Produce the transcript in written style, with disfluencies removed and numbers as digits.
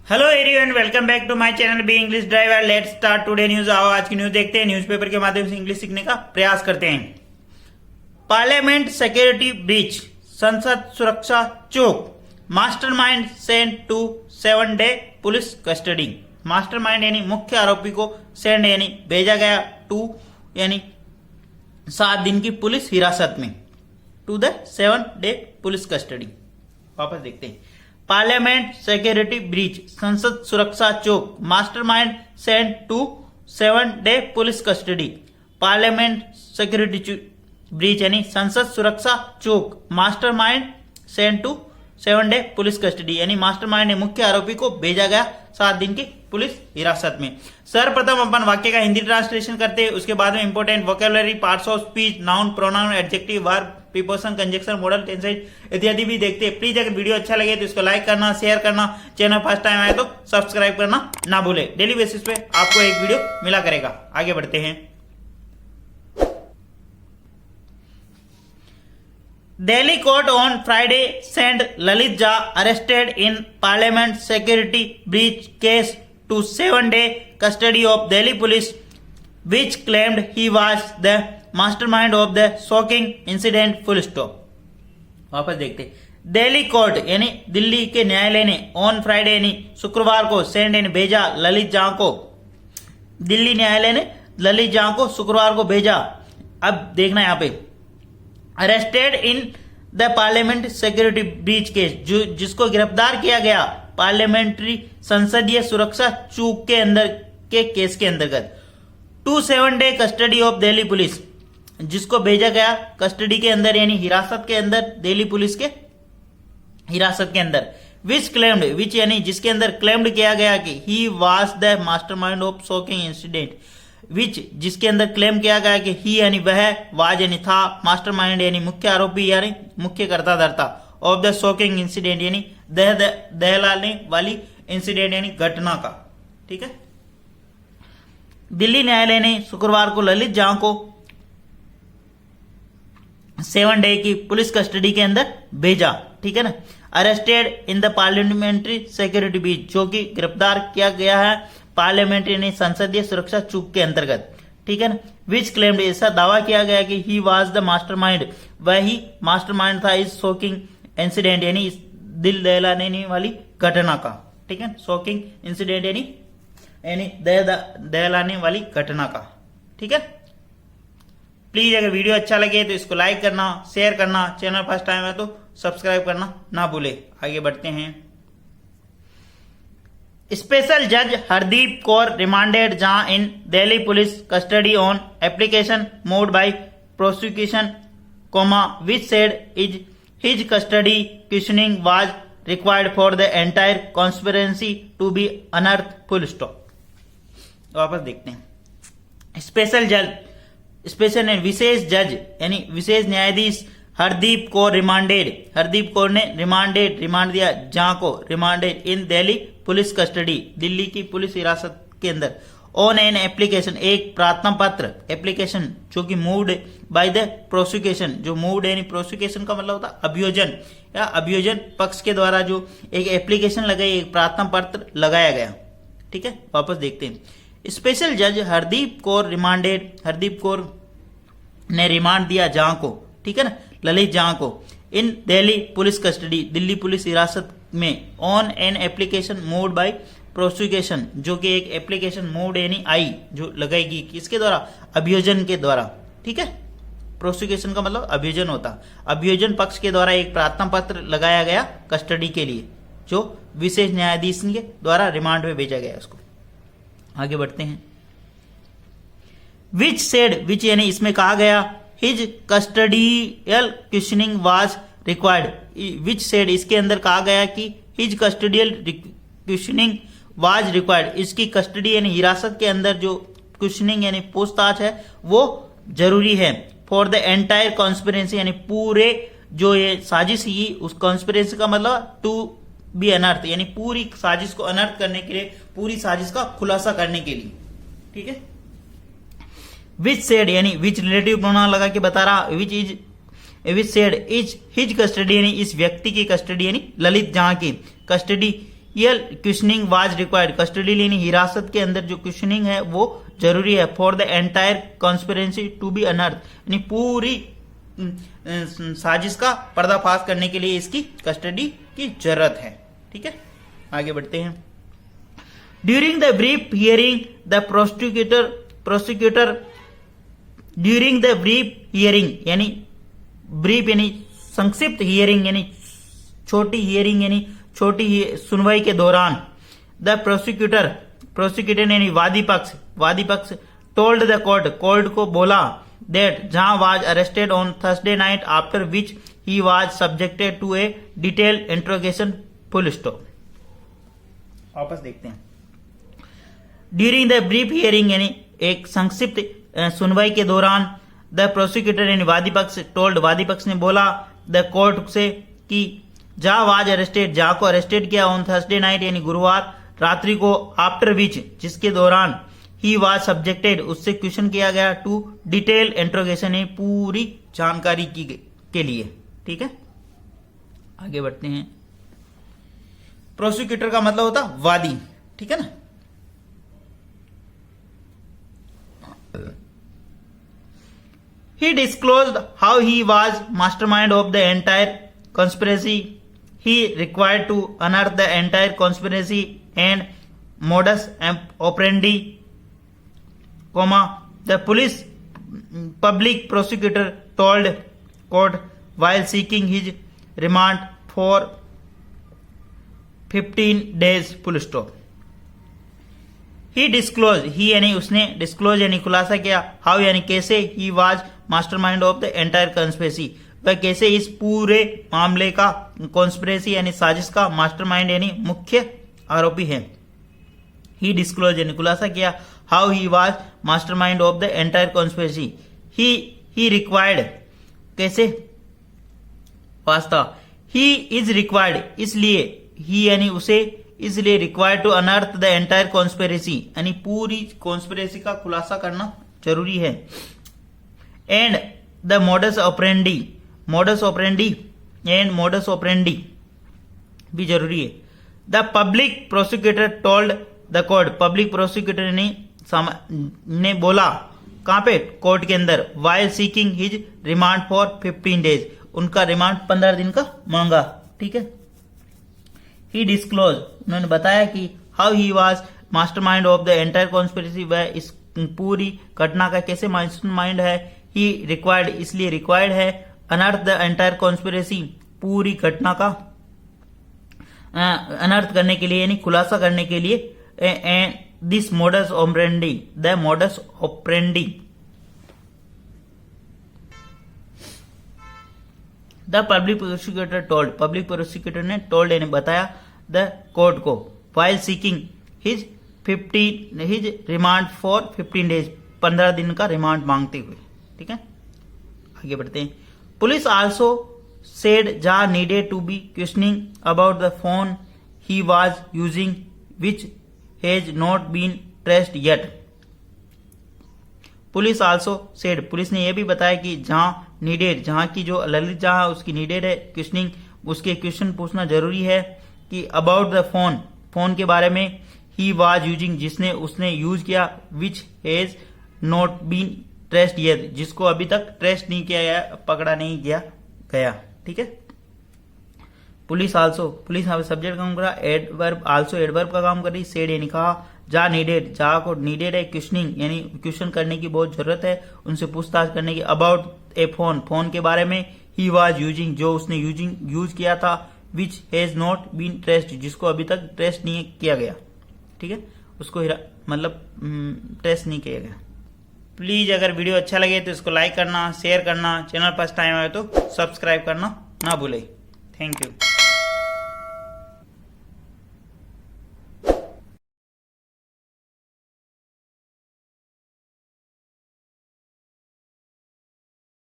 Hello everyone, welcome back to my channel be English driver. Let's start today news. आओ आज की news देखते हैं। न्यूज़पेपर के माध्यम से इंग्लिश सीखने का प्रयास करते हैं। पार्लियामेंट सिक्योरिटी ब्रीच, संसद सुरक्षा चूक, mastermind sent to 7 day police custody. Mastermind यानी मुख्य आरोपी को सेंड यानी भेजा गया टू यानी 7 दिन की पुलिस हिरासत में, to the 7 day police custody. वापस देखते हैं। पार्लियामेंट सिक्योरिटी ब्रीच, संसद सुरक्षा चूक, mastermind sent to 7 day police custody. Parliament security breach यानी संसद सुरक्षा चूक, mastermind sent to 7 day police custody यानी मास्टरमाइंड ने मुख्य आरोपी को भेजा गया 7 दिन की पुलिस हिरासत में। सर्वप्रथम अपन वाक्य का हिंदी ट्रांसलेशन करते हैं, उसके बाद में important vocabulary, parts of speech, noun, pronoun, adjective, verb, preposition, conjunction, model, tenses इत्यादि भी देखते हैं। प्लीज अगर वीडियो अच्छा लगे तो इसको लाइक करना, शेयर करना, चैनल फर्स्ट टाइम आए तो सब्सक्राइब करना ना भूले। डेली बेसिस पे आपको एक वीडियो मिला करेगा। आगे बढ़ते हैं। Delhi court on Friday sent Lalit Jha, arrested in Parliament security breach case, to 7-day custody of Delhi police, which claimed he was the mastermind of the shocking incident. Full stop. वापस देखते। Delhi court यानी दिल्ली के न्यायालय ने on Friday यानी शुक्रवार को send यानी भेजा ललित झा को। दिल्ली न्यायालय ने ललित झा को शुक्रवार को भेजा। अब देखना यहाँ पे, arrested in the parliament security breach case, जिसको गिरफ्तार किया गया पार्लियामेंट्री संसदीय सुरक्षा चूक के अंदर के केस के अंतर्गत, to 7 day custody of Delhi police, जिसको भेजा गया कस्टडी के अंदर यानी हिरासत के अंदर, दिल्ली पुलिस के हिरासत के अंदर। विच क्लेम्ड, विच यानी जिसके अंदर क्लेम्ड किया गया कि he was the mastermind of shocking incident, which जिसके अंदर क्लेम किया गया कि ही यानी वह, वाज यानी था, मास्टरमाइंड यानी मुख्य आरोपी यानी मुख्य कर्ता धर्ता, ऑफ द शॉकिंग इंसिडेंट यानी दहलाने वाली इंसिडेंट यानी घटना का। ठीक है। दिल्ली न्यायालय ने शुक्रवार को ललित झा को 7 डे की पुलिस कस्टडी के अंदर भेजा। ठीक है ना। Arrested in the parliamentary security breach, जो कि गिरफ्तार किया गया है पार्लियामेंट्री यानी संसदीय सुरक्षा चूक के अंतर्गत। ठीक है ना। विच क्लेम्ड, ऐसा दावा किया गया कि ही वाज द मास्टरमाइंड, वही मास्टरमाइंड था इस शॉकिंग इंसिडेंट यानी इस दिल दहलाने वाली घटना का। ठीक है। शॉकिंग इंसिडेंट यानी दहलाने वाली घटना का। ठीक है। प्लीज अगर वीडियो अच्छा लगे तो इसको लाइक करना, शेयर करना, चैनल फर्स्ट टाइम है तो सब्सक्राइब करना ना भूले। आगे बढ़ते हैं। स्पेशल जज हरदीप कौर रिमांडेड जहां in Delhi police custody on application moved by prosecution, which said his custody questioning was required for the entire conspiracy to be unearthed. Full stop. वापस देखते हैं। स्पेशल जज, स्पेशल विशेष जज यानी विशेष न्यायाधीश हरदीप कौर रिमांडेड, हरदीप कौर ने रिमांड दिया जहां को, रिमांडेड इन दिल्ली पुलिस कस्टडी, दिल्ली की पुलिस हिरासत के अंदर, ऑन एन एप्लीकेशन, एक प्रार्थना पत्र, एप्लीकेशन जो कि मूव्ड बाय द प्रोसिक्यूशन, जो मूव्ड यानी प्रोसिक्यूशन का मतलब होता है अभियोजन या अभियोजन पक्ष के द्वारा जो एक एप्लीकेशन लगाई, एक प्रार्थना पत्र लगाया गया। ठीक है। वापस देखते हैं। स्पेशल जज हरदीप कौर रिमांडेड, हरदीप कौर ने रिमांड दिया जहां को, ठीक है ना, ललित झा को, in Delhi police custody, Delhi police हिरासत में, on an application moved by prosecution, जो कि एक एप्लीकेशन मूव्ड यानी आई जो लगाएगी किसके द्वारा, अभियोजन के द्वारा। ठीक है। प्रोसिक्यूशन का मतलब अभियोजन होता, अभियोजन पक्ष के द्वारा एक प्रार्थना पत्र लगाया गया कस्टडी के लिए, जो विशेष न्यायाधीश के द्वारा रिमांड में भेजा गया उसको। आगे बढ़ते हैं। विच सेड, विच यानी इसमें कहा गया, his custodial questioning was required, which said इसके अंदर कहा गया कि his custodial questioning was required, इसकी कस्टडी यानी हिरासत के अंदर जो क्वेश्चनिंग यानी पूछताछ है वो जरूरी है, फॉर द एंटायर कॉन्स्पिरेंसी यानी पूरे जो ये साजिश ही, उस कॉन्स्पिरेंसी का मतलब टू बी अनर्थ यानी पूरी साजिश को अनर्थ करने के लिए, पूरी साजिश का खुलासा करने के लिए। ठीक है। विच सेड यानी विच रिलेटिव प्रोनाउन लगा के बता रहा, which said is his custody यानी इस व्यक्ति की कस्टडी यानी ललित झा की कस्टडी ये क्वेश्चनिंग वाज रिक्वायर्ड, कस्टडी लेनी हिरासत के अंदर जो क्वेश्चनिंग है वो जरूरी है for the entire conspiracy to be unearthed, यानी पूरी साजिश का पर्दाफाश करने के लिए इसकी कस्टडी की जरूरत है। ठीक है, आगे बढ़ते हैं। During the brief hearing the prosecutor during the brief hearing, यानी ब्रीफ यानी संक्षिप्त हियरिंग, यानी छोटी हियरिंग यानी छोटी सुनवाई के दौरान, द प्रोसिक्यूटर यानी वादी पक्ष टोल्ड द कोर्ट को बोला that Jha was arrested on Thursday night after which he was subjected to a detail interrogation, full stop. वापस देखते हैं। ड्यूरिंग द ब्रीफ हियरिंग यानी एक संक्षिप्त सुनवाई के दौरान, द प्रोसिक्यूटर यानी वादी पक्ष ने बोला द कोर्ट से कि जहां वाज अरेस्टेड, जहां को अरेस्टेड किया ऑन थर्सडे नाइट यानी गुरुवार रात्रि को, आफ्टर विच जिसके दौरान, ही वाज सब्जेक्टेड उससे क्वेश्चन किया गया, टू डिटेल इंट्रोगेशन यानी पूरी जानकारी के लिए। ठीक है, आगे बढ़ते हैं। प्रोसिक्यूटर का मतलब होता वादी, ठीक है ना। He disclosed how he was mastermind of the entire conspiracy. He required to unearth the entire conspiracy and modus operandi, the public prosecutor told court while seeking his remand for 15 days, full stop. He disclosed, he यानी उसने disclose यानी खुलासा किया, how यानी कैसे, he was mastermind of the entire conspiracy, वह कैसे इस पूरे मामले का कॉन्स्पिरेसी यानी साजिश का मास्टरमाइंड यानी मुख्य आरोपी है। ही डिस्क्लोज यानी खुलासा किया, how he was mastermind of the entire conspiracy. He required कैसे वास्ता, ही इज रिक्वायर्ड इसलिए, ही यानी उसे, इसलिए रिक्वायर्ड टू अनर्थ द एंटायर कॉन्स्पिरेसी यानी पूरी कॉन्स्पिरेसी का खुलासा करना जरूरी है। एंड द मॉडस ऑपरेंडी भी जरूरी है। The public prosecutor told the court, public prosecutor ने बोला कहां पे, कोर्ट के अंदर, while seeking his remand for 15 days, उनका रिमांड 15 दिन का मांगा। ठीक है, ही डिस्क्लोज उन्होंने बताया कि how he was mastermind of the entire conspiracy, वह इस पूरी घटना का कैसे मास्टरमाइंड है। ही रिक्वायर्ड इसलिए रिक्वायर्ड है, अनर्थ द एंटायर कॉन्स्पिरेसी पूरी घटना का अनर्थ करने के लिए यानी खुलासा करने के लिए। And this modus operandi, the modus operandi, the public prosecutor told, public prosecutor ने टोल्ड यानी बताया द कोर्ट को, while seeking his remand for 15 days, 15 दिन का रिमांड मांगते हुए। ठीक है, आगे बढ़ते हैं। Police also said Jha needed to be questioning about the phone he was using which has not been traced yet. Police also said, police ने यह भी बताया कि जहां नीडेड, जहां की जो ललित जहां उसकी नीडेड है क्वेश्चनिंग, उसके क्वेश्चन पूछना जरूरी है कि अबाउट द फोन के बारे में, ही वाज यूजिंग जिसने उसने यूज किया, which has not been traced yet जिसको अभी तक ट्रेस्ट नहीं किया गया, पकड़ा नहीं गया। ठीक है, पुलिस आल्सो, पुलिस यहाँ पे सब्जेक्ट काम कर रहा, एडवर्ब आल्सो एडवर्ब का काम कर रही, सेड यानी कहा, जा नीडेड, जा को नीडेड है क्वेश्चनिंग यानी क्वेश्चन करने की बहुत जरूरत है, उनसे पूछताछ करने की। अबाउट ए फोन के बारे में, ही वाज यूजिंग जो उसने यूज किया था, which has not been traced जिसको अभी तक ट्रेस्ट नहीं किया गया। ठीक है, उसको मतलब ट्रेस्ट नहीं किया गया। प्लीज अगर वीडियो अच्छा लगे तो इसको लाइक करना, शेयर करना, चैनल फर्स्ट टाइम आए तो सब्सक्राइब करना ना भूले। Thank you.